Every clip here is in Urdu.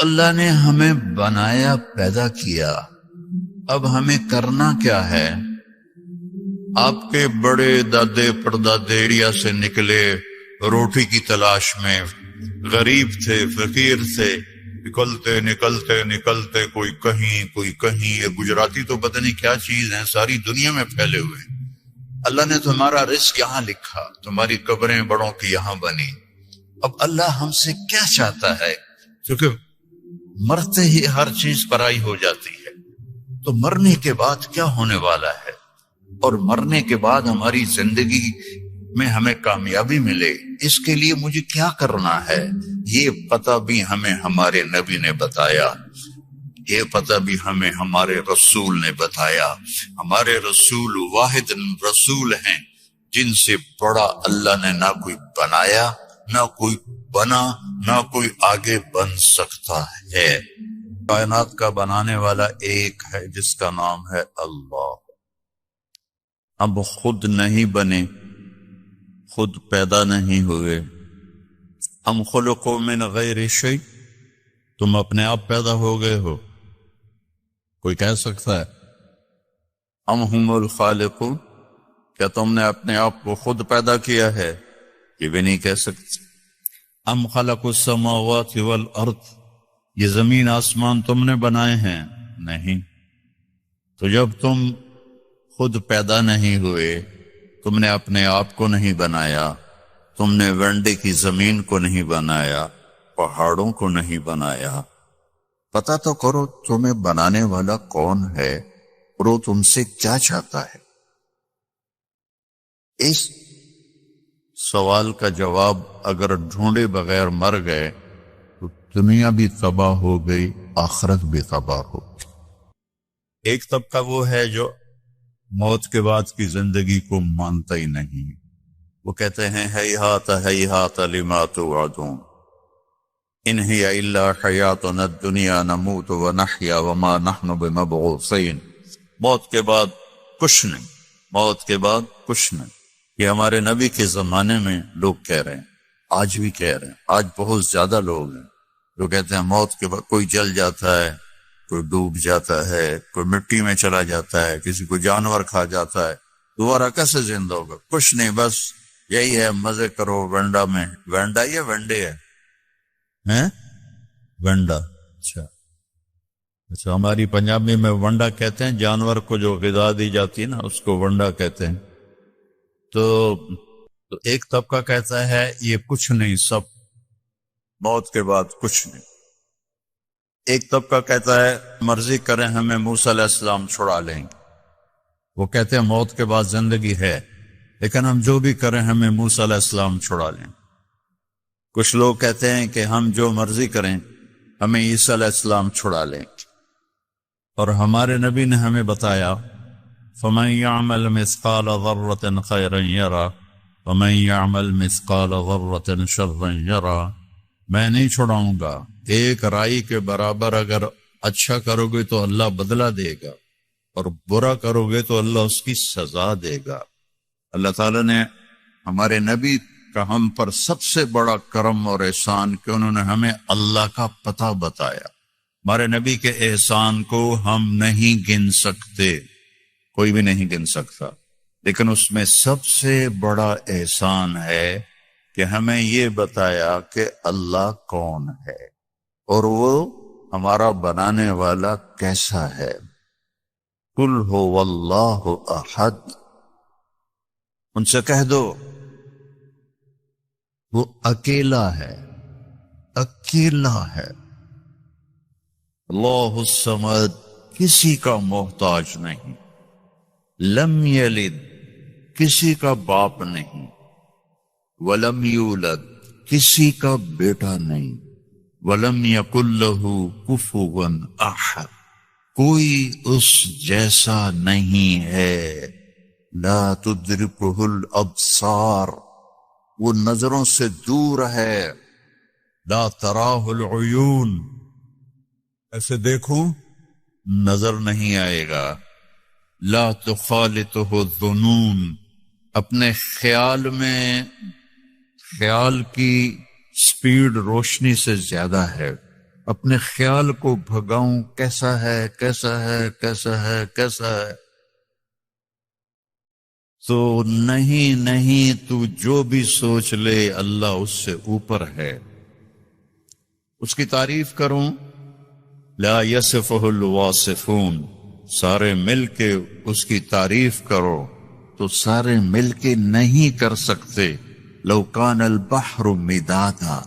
اللہ نے ہمیں بنایا، پیدا کیا، اب ہمیں کرنا کیا ہے؟ آپ کے بڑے دادے پردادے انڈیا سے نکلے روٹی کی تلاش میں، غریب تھے، فقیر تھے، نکلتے نکلتے نکلتے کوئی کہیں، یہ گجراتی تو پتہ نہیں کیا چیز ہے، ساری دنیا میں پھیلے ہوئے ہیں۔ اللہ نے تمہارا رزق یہاں لکھا، تمہاری قبریں بڑوں کی یہاں بنی۔ اب اللہ ہم سے کیا چاہتا ہے؟ کیونکہ مرتے ہی ہر چیز پرائی ہو جاتی ہے، تو مرنے کے بعد کیا ہونے والا ہے، اور مرنے کے بعد ہماری زندگی میں ہمیں کامیابی ملے، اس کے لیے مجھے کیا کرنا ہے، یہ پتہ بھی ہمیں ہمارے نبی نے بتایا، یہ پتہ بھی ہمیں ہمارے رسول نے بتایا۔ ہمارے رسول واحد رسول ہیں جن سے بڑا اللہ نے نہ کوئی بنایا، نہ کوئی بنا، نہ کوئی آگے بن سکتا ہے۔ کائنات کا بنانے والا ایک ہے جس کا نام ہے اللہ۔ اب خود نہیں بنے، خود پیدا نہیں ہوئے۔ ام خلقوا من غیر شیء، تم اپنے آپ پیدا ہو گئے ہو؟ کوئی کہہ سکتا ہے؟ ام ہم الخالقون، کیا تم نے اپنے آپ کو خود پیدا کیا ہے؟ یہ بھی نہیں کہہ سکتے۔ ام خلقوا السماوات والارض، یہ زمین آسمان تم نے بنائے ہیں؟ نہیں۔ تو جب تم خود پیدا نہیں ہوئے، تم نے اپنے آپ کو نہیں بنایا، تم نے ونڈے کی زمین کو نہیں بنایا، پہاڑوں کو نہیں بنایا، پتہ تو کرو تمہیں بنانے والا کون ہے اور وہ تم سے کیا چاہتا ہے۔ اس سوال کا جواب اگر ڈھونڈے بغیر مر گئے تو دنیا بھی تباہ ہو گئی، آخرت بھی تباہ ہو گئی۔ ایک طبقہ وہ ہے جو موت کے بعد کی زندگی کو مانتا ہی نہیں، وہ کہتے ہیں ہیہات ہیہات لما توعدون، ان ہی الا حیاتنا الدنیا نموت ونحیا وما نحن بمبعوثین، موت کے بعد کچھ نہیں، موت کے بعد کچھ نہیں۔ یہ ہمارے نبی کے زمانے میں لوگ کہہ رہے ہیں، آج بھی کہہ رہے ہیں، آج بہت زیادہ لوگ ہیں جو کہتے ہیں موت کے بعد کوئی جل جاتا ہے، کوئی ڈوب جاتا ہے، کوئی مٹی میں چلا جاتا ہے، کسی کو جانور کھا جاتا ہے، دوبارہ کیسے زندہ ہوگا؟ کچھ نہیں، بس یہی ہے، مزے کرو ونڈا میں۔ ونڈا یا ونڈے ہے؟ ونڈا، اچھا ہماری پنجابی میں ونڈا کہتے ہیں، جانور کو جو غذا دی جاتی ہے نا اس کو ونڈا کہتے ہیں۔ تو ایک طبقہ کہتا ہے یہ کچھ نہیں، سب موت کے بعد کچھ نہیں۔ ایک طبقہ کہتا ہے مرضی کریں ہمیں موسیٰ علیہ السلام چھڑا لیں گے، وہ کہتے ہیں موت کے بعد زندگی ہے لیکن ہم جو بھی کریں ہمیں موسیٰ علیہ السلام چھڑا لیں۔ کچھ لوگ کہتے ہیں کہ ہم جو مرضی کریں ہمیں عیسیٰ علیہ السلام چھڑا لیں، اور ہمارے نبی نے ہمیں بتایا فَمَن يَعْمَلْ مِثْقَالَ ذَرَّةٍ خَيْرًا يَرَهُ وَمَن يَعْمَلْ مِثْقَالَ ذَرَّةٍ شَرًّا يَرَهُ، میں نہیں چھڑاؤں گا، ایک رائی کے برابر اگر اچھا کرو گے تو اللہ بدلہ دے گا، اور برا کرو گے تو اللہ اس کی سزا دے گا۔ اللہ تعالیٰ نے ہمارے نبی کا ہم پر سب سے بڑا کرم اور احسان کہ انہوں نے ہمیں اللہ کا پتہ بتایا۔ ہمارے نبی کے احسان کو ہم نہیں گن سکتے، کوئی بھی نہیں گن سکتا، لیکن اس میں سب سے بڑا احسان ہے کہ ہمیں یہ بتایا کہ اللہ کون ہے اور وہ ہمارا بنانے والا کیسا ہے۔ قل هو اللہ احد، ان سے کہہ دو وہ اکیلا ہے، اکیلا ہے۔ اللہ الصمد، کسی کا محتاج نہیں، لم یلد، کسی کا باپ نہیں، ولم یولد، کسی کا بیٹا نہیں، ولم یکن لہ کفوا احد، کوئی اس جیسا نہیں ہے۔ لا تدرکہ الابصار، وہ نظروں سے دور ہے۔ لا تراہ العیون، ایسے دیکھو نظر نہیں آئے گا۔ لا تخالطہ الظنون، اپنے خیال میں، خیال کی سپیڈ روشنی سے زیادہ ہے۔ اپنے خیال کو بھگاؤں کیسا ہے کیسا ہے کیسا ہے کیسا ہے، تو نہیں نہیں، تو جو بھی سوچ لے اللہ اس سے اوپر ہے۔ اس کی تعریف کروں، لا یصفہ الواصفون، سارے مل کے اس کی تعریف کرو تو سارے مل کے نہیں کر سکتے۔ لو کان البحر مدادا،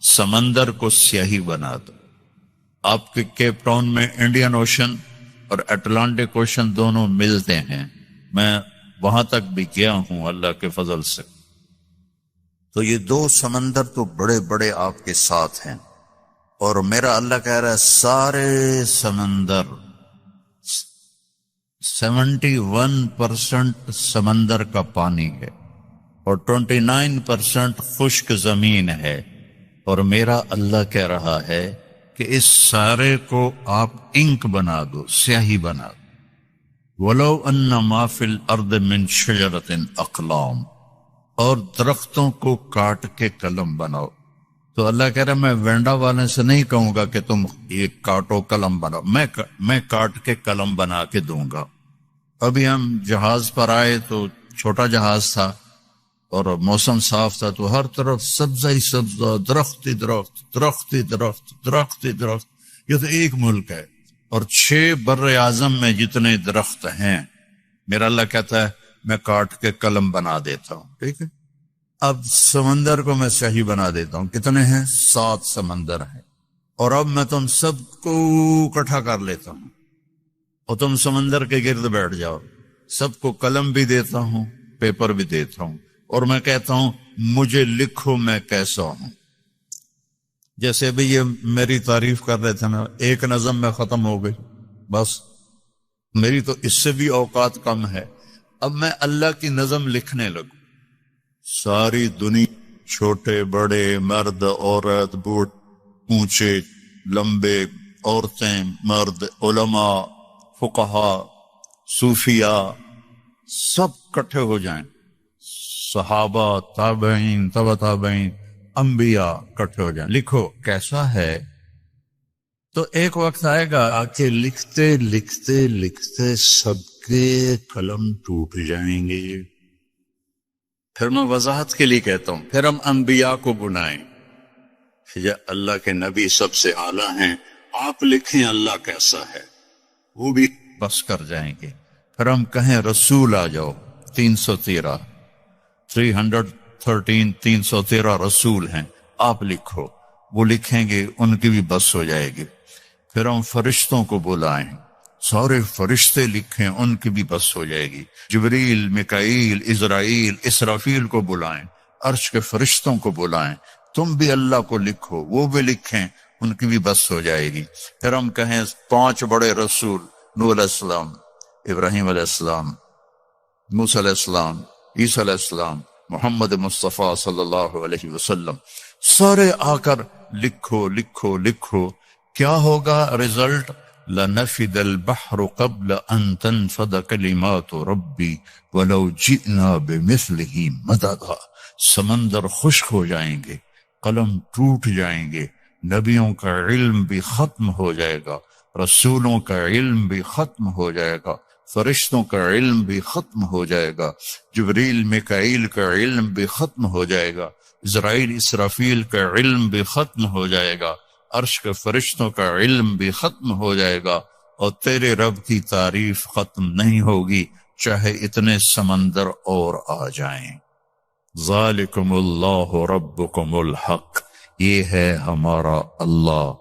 سمندر کو سیاہی بنا دو۔ آپ کے کیپ ٹاؤن میں انڈین اوشن اور اٹلانٹک اوشن دونوں ملتے ہیں، میں وہاں تک بھی گیا ہوں اللہ کے فضل سے۔ تو یہ دو سمندر تو بڑے بڑے آپ کے ساتھ ہیں، اور میرا اللہ کہہ رہا ہے سارے سمندر 71% سمندر کا پانی ہے اور 29% خشک زمین ہے، اور میرا اللہ کہہ رہا ہے کہ اس سارے کو آپ انک بنا دو، سیاہی بنا دو۔ وَلَوْ أَنَّ مَا فِي الْأَرْضِ مِنْ شَجَرَةٍ أَقْلَامٍ، اور درختوں کو کاٹ کے قلم بناؤ۔ تو اللہ کہہ رہا ہے میں وینڈا والے سے نہیں کہوں گا کہ تم یہ کاٹو قلم بناؤ، میں کاٹ کے قلم بنا کے دوں گا۔ ابھی ہم جہاز پر آئے تو چھوٹا جہاز تھا اور موسم صاف تھا، تو ہر طرف سبزہ ہی سبزہ، درخت ہی درخت، درخت ہی درخت، درخت ہی درخت۔ یہ تو ایک ملک ہے، اور 6 بر اعظم میں جتنے درخت ہیں، میرا اللہ کہتا ہے میں کاٹ کے قلم بنا دیتا ہوں، ٹھیک ہے۔ اب سمندر کو میں سیاہی بنا دیتا ہوں، کتنے ہیں؟ 7 سمندر ہیں، اور اب میں تم سب کو اکٹھا کر لیتا ہوں اور تم سمندر کے گرد بیٹھ جاؤ، سب کو قلم بھی دیتا ہوں، پیپر بھی دیتا ہوں، اور میں کہتا ہوں مجھے لکھو میں کیسا ہوں۔ جیسے ابھی یہ میری تعریف کر رہے تھے نا، ایک نظم میں ختم ہو گئی، بس میری تو اس سے بھی اوقات کم ہے، اب میں اللہ کی نظم لکھنے لگوں۔ ساری دنیا، چھوٹے بڑے، مرد عورت، بوڑھ اونچے لمبے، عورتیں مرد، علماء فقہا صوفیاء، سب کٹھے ہو جائیں، صحابہ تابعین تبع تابعین انبیاء کٹھے ہو جائیں، لکھو کیسا ہے۔ تو ایک وقت آئے گا آ کے لکھتے لکھتے لکھتے سب کے قلم ٹوٹ جائیں گے۔ پھر میں وضاحت کے لیے کہتا ہوں، پھر ہم انبیاء کو بلائیں، یا اللہ کے نبی سب سے اعلیٰ ہیں، آپ لکھیں اللہ کیسا ہے، وہ بھی بس کر جائیں گے۔ پھر ہم کہیں رسول آ جاؤ، 313 رسول ہیں، آپ لکھو، وہ لکھیں گے، ان کی بھی بس ہو جائے گی۔ پھر ہم فرشتوں کو بلائیں، سارے فرشتے لکھیں، ان کی بھی بس ہو جائے گی۔ جبریل، میکائیل، عزرائیل، اسرافیل کو بلائیں، عرش کے فرشتوں کو بلائیں، تم بھی اللہ کو لکھو، وہ بھی لکھیں، ان کی بھی بس ہو جائے گی۔ پھر ہم کہیں 5 بڑے رسول، نوح علیہ السلام، ابراہیم علیہ السلام، موسیٰ علیہ السلام، عیسیٰ علیہ السلام، محمد مصطفیٰ صلی اللہ علیہ وسلم، سارے آ کر لکھو لکھو لکھو۔ کیا ہوگا رزلٹ؟ لَنَفِدَ الْبَحْرُ قَبْلَ أَن تَنْفَدَ كَلِمَاتُ رَبِّي وَلَوْ جِئْنَا بِمِثْلِهِ مَدَدًا، سمندر خشک ہو جائیں گے، قلم ٹوٹ جائیں گے، نبیوں کا علم بھی ختم ہو جائے گا، رسولوں کا علم بھی ختم ہو جائے گا، فرشتوں کا علم بھی ختم ہو جائے گا، جبریل میکائیل کا علم بھی ختم ہو جائے گا، اسرائیل اسرافیل کا علم بھی ختم ہو جائے گا، عرش کے فرشتوں کا علم بھی ختم ہو جائے گا، اور تیرے رب کی تعریف ختم نہیں ہوگی چاہے اتنے سمندر اور آ جائیں۔ ذالکم اللہ ربکم الحق، یہ ہے ہمارا اللہ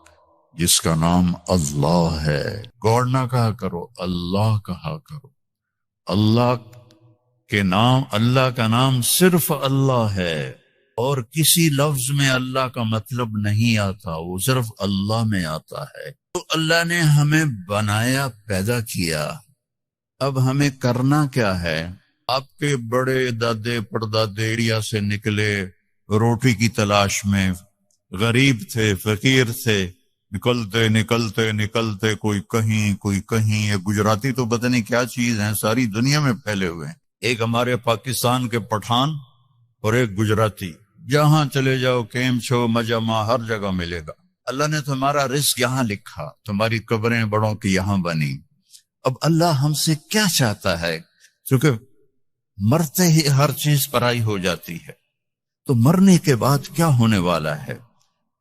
جس کا نام اللہ ہے۔ گوڑ نہ کہا کرو، اللہ کہا کرو۔ اللہ کے نام، اللہ کا نام صرف اللہ ہے، اور کسی لفظ میں اللہ کا مطلب نہیں آتا، وہ صرف اللہ میں آتا ہے۔ تو اللہ نے ہمیں بنایا، پیدا کیا، اب ہمیں کرنا کیا ہے؟ آپ کے بڑے دادے پردادے انڈیا سے نکلے روٹی کی تلاش میں، غریب تھے، فقیر تھے، نکلتے نکلتے نکلتے کوئی کہیں کوئی کہیں۔ یہ گجراتی تو پتہ نہیں کیا چیز ہیں، ساری دنیا میں پھیلے ہوئے ہیں، ایک ہمارے پاکستان کے پٹھان اور ایک گجراتی، جہاں چلے جاؤ کیم چھو مجمع ہر جگہ ملے گا۔ اللہ نے تمہارا رزق یہاں لکھا، تمہاری قبریں بڑوں کی یہاں بنی، اب اللہ ہم سے کیا چاہتا ہے؟ کیونکہ مرتے ہی ہر چیز پرائی ہو جاتی ہے، تو مرنے کے بعد کیا ہونے والا ہے،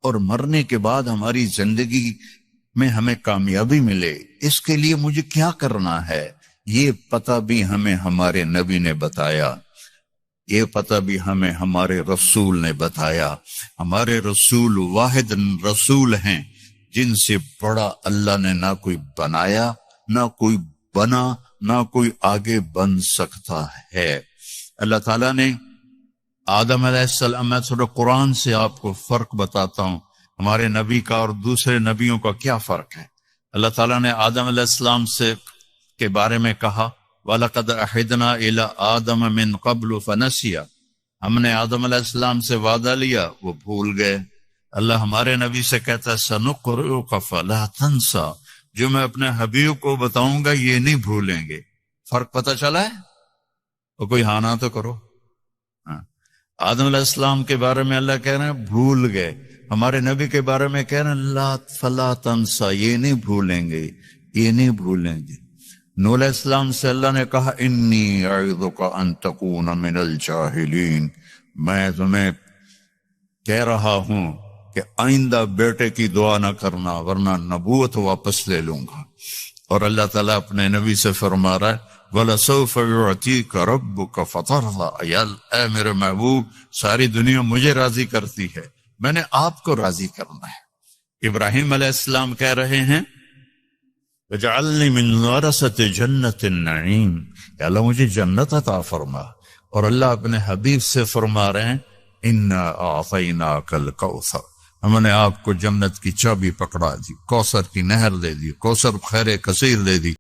اور مرنے کے بعد ہماری زندگی میں ہمیں کامیابی ملے، اس کے لیے مجھے کیا کرنا ہے، یہ پتہ بھی ہمیں ہمارے نبی نے بتایا، یہ پتہ بھی ہمیں ہمارے رسول نے بتایا۔ ہمارے رسول واحد رسول ہیں جن سے بڑا اللہ نے نہ کوئی بنایا، نہ کوئی بنا، نہ کوئی آگے بن سکتا ہے۔ اللہ تعالیٰ نے آدم علیہ السلام، میں تھوڑا قرآن سے آپ کو فرق بتاتا ہوں، ہمارے نبی کا اور دوسرے نبیوں کا کیا فرق ہے۔ اللہ تعالیٰ نے آدم علیہ السلام سے کے بارے میں کہا وَلَقَدْ أَحِدْنَا إِلَىٰ آدَمَ مِن قَبْلُ فَنَسِيَ، ہم نے آدم علیہ السلام سے وعدہ لیا، وہ بھول گئے۔ اللہ ہمارے نبی سے کہتا ہے سَنُقْرِئُكَ فَلَا تَنسَىٰ، جو میں اپنے حبیب کو بتاؤں گا یہ نہیں بھولیں گے۔ فرق پتہ چلا ہے؟ اور کوئی ہاں نہ تو کرو۔ آدم علیہ السلام کے بارے میں اللہ کہہ رہے ہیں بھول گئے، ہمارے نبی کے بارے میں کہہ رہے ہیں لا فلا تنسا، یہ نہیں بھولیں گے، یہ نہیں بھولیں گے۔ نوح علیہ السلام سے اللہ نے کہا انی اعظک ان تکون من الجاہلین، میں تمہیں کہہ رہا ہوں کہ آئندہ بیٹے کی دعا نہ کرنا ورنہ نبوت واپس لے لوں گا۔ اور اللہ تعالیٰ اپنے نبی سے فرما رہا ہے وَلَسَوْفَ يُعْتِيكَ رَبُّكَ فَتَرْضَىٰ، اے میرے محبوب ساری دنیا مجھے راضی کرتی ہے، میں نے آپ کو راضی کرنا ہے۔ ابراہیم علیہ السلام کہہ رہے ہیں وَجَعَلْنِي مِنْ وَرَثَةِ جَنَّةِ النَّعِيمِ، یا اللہ مجھے جنت عطا فرما۔ اور اللہ اپنے حبیب سے فرما رہے ہیں اِنَّا أَعْطَيْنَاكَ الْكَوْثَرَ، ہم نے آپ کو جنت کی چابی پکڑا دی، کوثر کی نہر دے دی، کوثر خیر کثیر دے دی۔